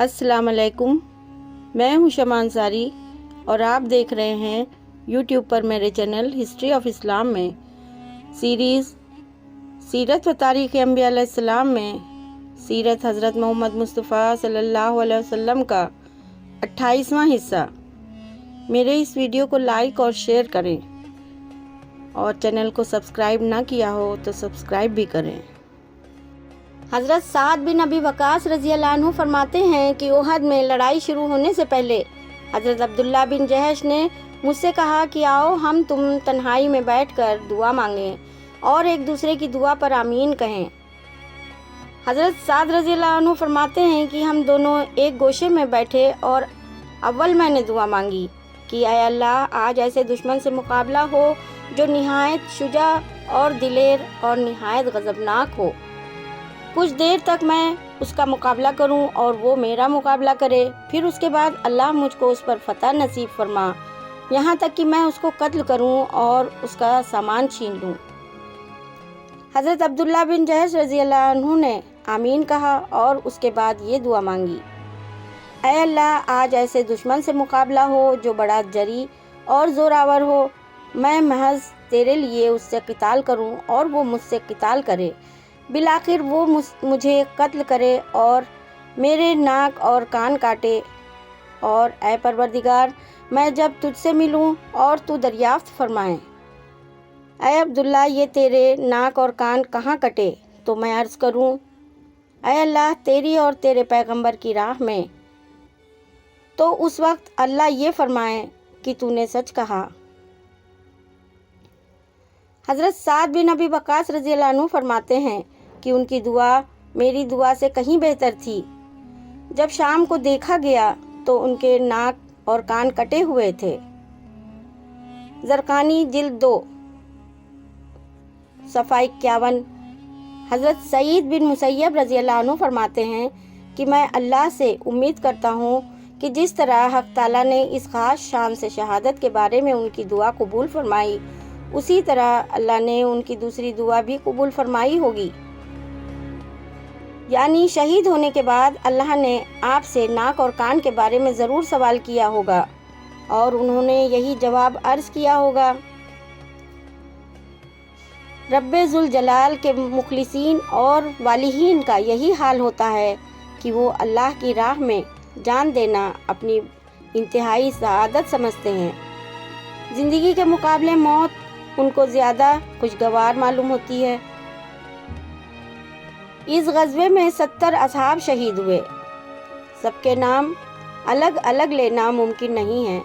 السلام علیکم، میں ہوں شمع انصاری اور آپ دیکھ رہے ہیں یوٹیوب پر میرے چینل ہسٹری آف اسلام میں سیریز سیرت و تاریخ انبیاء علیہ السلام میں سیرت حضرت محمد مصطفیٰ صلی اللہ علیہ وسلم کا 28واں حصہ۔ میرے اس ویڈیو کو لائک اور شیئر کریں اور چینل کو سبسکرائب نہ کیا ہو تو سبسکرائب بھی کریں۔ حضرت سعد بن ابی وقاص رضی اللہ عنہ فرماتے ہیں کہ احد میں لڑائی شروع ہونے سے پہلے حضرت عبداللہ بن جحش نے مجھ سے کہا کہ آؤ ہم تم تنہائی میں بیٹھ کر دعا مانگیں اور ایک دوسرے کی دعا پر آمین کہیں۔ حضرت سعد رضی اللہ عنہ فرماتے ہیں کہ ہم دونوں ایک گوشے میں بیٹھے اور اول میں نے دعا مانگی کہ اے اللہ آج ایسے دشمن سے مقابلہ ہو جو نہایت شجاع اور دلیر اور نہایت غضبناک ہو۔ کچھ دیر تک میں اس کا مقابلہ کروں اور وہ میرا مقابلہ کرے، پھر اس کے بعد اللہ مجھ کو اس پر فتح نصیب فرما، یہاں تک کہ میں اس کو قتل کروں اور اس کا سامان چھین لوں۔ حضرت عبداللہ بن جحش رضی اللہ عنہ نے آمین کہا اور اس کے بعد یہ دعا مانگی، اے اللہ آج ایسے دشمن سے مقابلہ ہو جو بڑا جری اور زوراور ہو، میں محض تیرے لیے اس سے قتال کروں اور وہ مجھ سے قتال کرے، بالآخر وہ مجھے قتل کرے اور میرے ناک اور کان کاٹے، اور اے پروردگار میں جب تجھ سے ملوں اور تو دریافت فرمائے، اے عبداللہ یہ تیرے ناک اور کان کہاں کٹے، تو میں عرض کروں اے اللہ تیری اور تیرے پیغمبر کی راہ میں، تو اس وقت اللہ یہ فرمائے کہ تو نے سچ کہا۔ حضرت سعد بن ابی وقاص رضی اللہ عنہ فرماتے ہیں کہ ان کی دعا میری دعا سے کہیں بہتر تھی۔ جب شام کو دیکھا گیا تو ان کے ناک اور کان کٹے ہوئے تھے۔ زرقانی جلد 2 صفحہ 51۔ حضرت سعید بن مسیب رضی اللہ عنہ فرماتے ہیں کہ میں اللہ سے امید کرتا ہوں کہ جس طرح حق تعالیٰ نے اس خاص شان سے شہادت کے بارے میں ان کی دعا قبول فرمائی، اسی طرح اللہ نے ان کی دوسری دعا بھی قبول فرمائی ہوگی، یعنی شہید ہونے کے بعد اللہ نے آپ سے ناک اور کان کے بارے میں ضرور سوال کیا ہوگا اور انہوں نے یہی جواب عرض کیا ہوگا۔ رب ذوالجلال کے مخلصین اور والہین کا یہی حال ہوتا ہے کہ وہ اللہ کی راہ میں جان دینا اپنی انتہائی سعادت سمجھتے ہیں۔ زندگی کے مقابلے موت ان کو زیادہ خوشگوار معلوم ہوتی ہے۔ اس غزوے میں 70 اصحاب شہید ہوئے۔ سب کے نام الگ الگ لینا ممکن نہیں ہے۔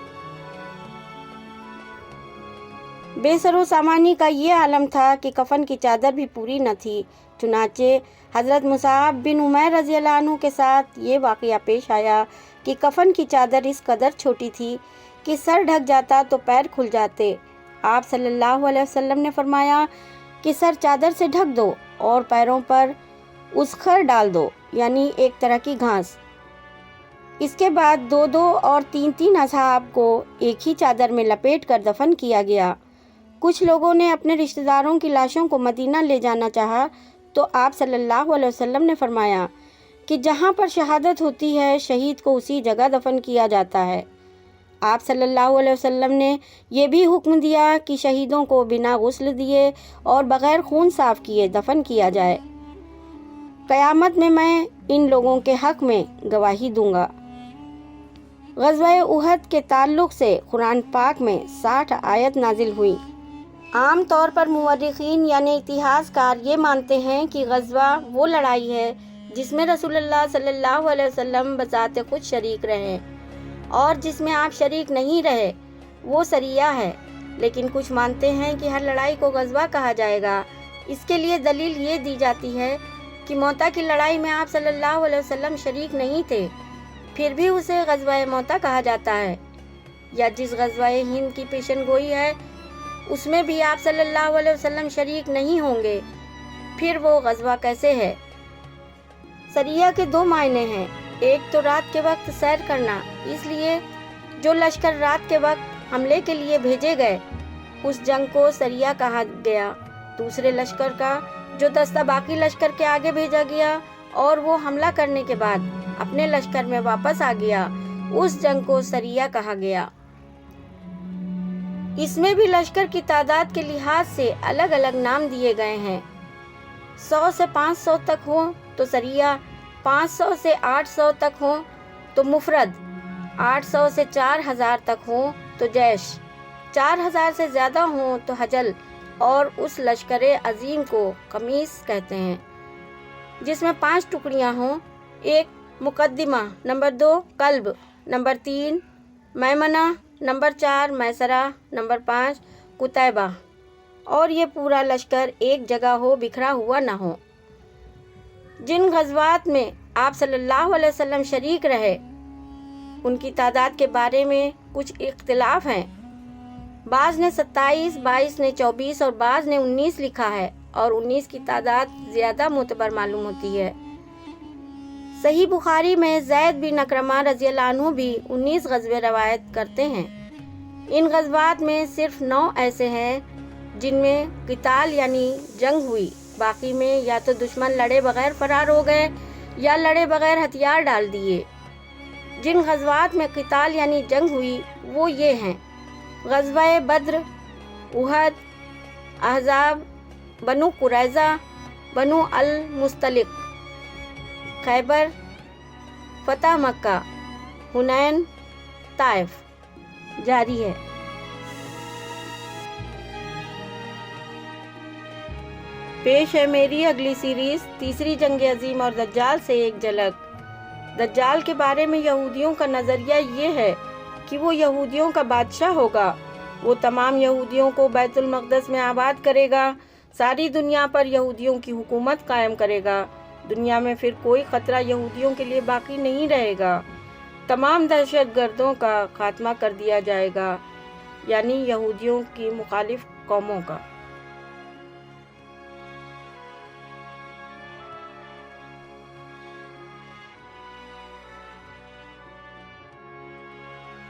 بے سر و سامانی کا یہ عالم تھا کہ کفن کی چادر بھی پوری نہ تھی، چنانچہ حضرت مصعب بن عمیر رضی اللہ عنہ کے ساتھ یہ واقعہ پیش آیا کہ کفن کی چادر اس قدر چھوٹی تھی کہ سر ڈھک جاتا تو پیر کھل جاتے۔ آپ صلی اللہ علیہ وسلم نے فرمایا کہ سر چادر سے ڈھک دو اور پیروں پر اسخر ڈال دو، یعنی ایک طرح کی گھاس۔ اس کے بعد 2 اور 3 اصحاب کو ایک ہی چادر میں لپیٹ کر دفن کیا گیا۔ کچھ لوگوں نے اپنے رشتہ داروں کی لاشوں کو مدینہ لے جانا چاہا تو آپ صلی اللہ علیہ وسلم نے فرمایا کہ جہاں پر شہادت ہوتی ہے شہید کو اسی جگہ دفن کیا جاتا ہے۔ آپ صلی اللہ علیہ وسلم نے یہ بھی حکم دیا کہ شہیدوں کو بنا غسل دیے اور بغیر خون صاف کیے دفن کیا جائے۔ قیامت میں ان لوگوں کے حق میں گواہی دوں گا۔ غزوہ احد کے تعلق سے قرآن پاک میں 60 آیت نازل ہوئی۔ عام طور پر مورخین یعنی اتہاس کار یہ مانتے ہیں کہ غزوہ وہ لڑائی ہے جس میں رسول اللہ صلی اللہ علیہ وسلم بذات خود شریک رہے، اور جس میں آپ شریک نہیں رہے وہ سریہ ہے، لیکن کچھ مانتے ہیں کہ ہر لڑائی کو غزوہ کہا جائے گا۔ اس کے لیے دلیل یہ دی جاتی ہے کہ موتا کی لڑائی میں آپ صلی اللہ علیہ وسلم شریک نہیں تھے، پھر بھی اسے غزوہ موتا کہا جاتا ہے، یا جس غزوہ ہند کی پیشن گوئی ہے اس میں بھی آپ صلی اللہ علیہ وسلم شریک نہیں ہوں گے، پھر وہ غزوہ کیسے ہے؟ سریہ کے 2 معنی ہیں، ایک تو رات کے وقت سیر کرنا، اس لیے جو لشکر رات کے وقت حملے کے لیے بھیجے گئے اس جنگ کو سریہ کہا گیا، دوسرے لشکر کا جو دستہ باقی لشکر کے آگے بھیجا گیا اور وہ حملہ کرنے کے بعد اپنے لشکر میں واپس آ گیا۔ اس جنگ کو سریہ کہا گیا۔ اس میں بھی لشکر کی تعداد کے لحاظ سے الگ الگ نام دیے گئے ہیں۔ 100 سے 500 تک ہوں تو سریہ، 500 سے 800 تک ہوں تو مفرد، 800 سے 4000 تک ہوں تو جیش، 4000 سے زیادہ ہوں تو حجل، اور اس لشکر عظیم کو قمیص کہتے ہیں جس میں 5 ٹکڑیاں ہوں: 1 مقدمہ، نمبر 2 قلب، نمبر 3 میمنہ، نمبر 4 میسرہ، نمبر 5 قتیبہ، اور یہ پورا لشکر ایک جگہ ہو، بکھرا ہوا نہ ہو۔ جن غزوات میں آپ صلی اللہ علیہ وسلم شریک رہے ان کی تعداد کے بارے میں کچھ اختلاف ہیں۔ بعض نے 27، بعض نے 24 اور بعض نے 19 لکھا ہے، اور 19 کی تعداد زیادہ معتبر معلوم ہوتی ہے۔ صحیح بخاری میں زید بن اکرمہ رضی اللہ عنہ بھی 19 غزوے روایت کرتے ہیں۔ ان غزوات میں صرف 9 ایسے ہیں جن میں قتال یعنی جنگ ہوئی، باقی میں یا تو دشمن لڑے بغیر فرار ہو گئے یا لڑے بغیر ہتھیار ڈال دیے۔ جن غزوات میں قتال یعنی جنگ ہوئی وہ یہ ہیں: غزوہ بدر، احد، احزاب، بنو قریظہ، بنو المصطلق، خیبر، فتح مکہ، حنین، طائف۔ جاری ہے۔ پیش ہے میری اگلی سیریز تیسری جنگ عظیم اور دجال سے ایک جھلک۔ دجال کے بارے میں یہودیوں کا نظریہ یہ ہے کہ وہ یہودیوں کا بادشاہ ہوگا۔ وہ تمام یہودیوں کو بیت المقدس میں آباد کرے گا، ساری دنیا پر یہودیوں کی حکومت قائم کرے گا۔ دنیا میں پھر کوئی خطرہ یہودیوں کے لیے باقی نہیں رہے گا۔ تمام دہشت گردوں کا خاتمہ کر دیا جائے گا، یعنی یہودیوں کی مخالف قوموں کا۔